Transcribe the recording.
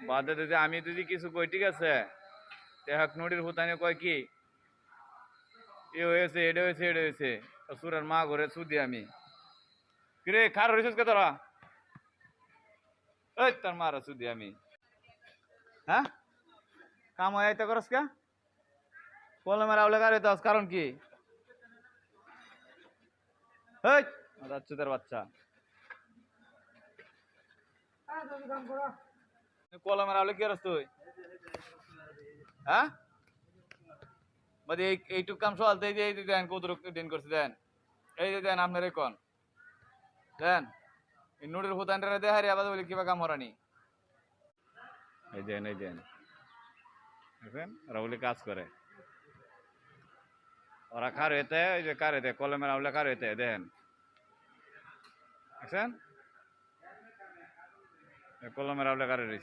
বাদে যদি আমি যদি কিছু কই ঠিক আছে তেহাক নদীর হুতানি কয় কি এ হয়েছে এটা হয়েছে এটা হয়েছে সুরের মা ঘরে সুদি আমি কিরে খার হয়েছিস কে তোরা এই তোর মারা সুদি আমি হ্যাঁ কাম হয় আইতে করস কা কলমের আউলে গাড়ি দাস কারণ কি এই রাচ্চুদের বাচ্চা কলমের আউলে কি করস তুই হ্যাঁ মানে এইটুক কাম চলতে এই যে দেন কত দিন করছে দেন এই যে দেন আপনার কোন দেন এই নুডের হুতানটা দেখারি আবার বলি কিবা কাম হরানি এই দেন দেখেন ওরা বলি কাজ করে ওরা কার হইতে ওই যে কার হইতে কলমের আউলে কার হইতে দেন দেখছেন কলমের আউলে কার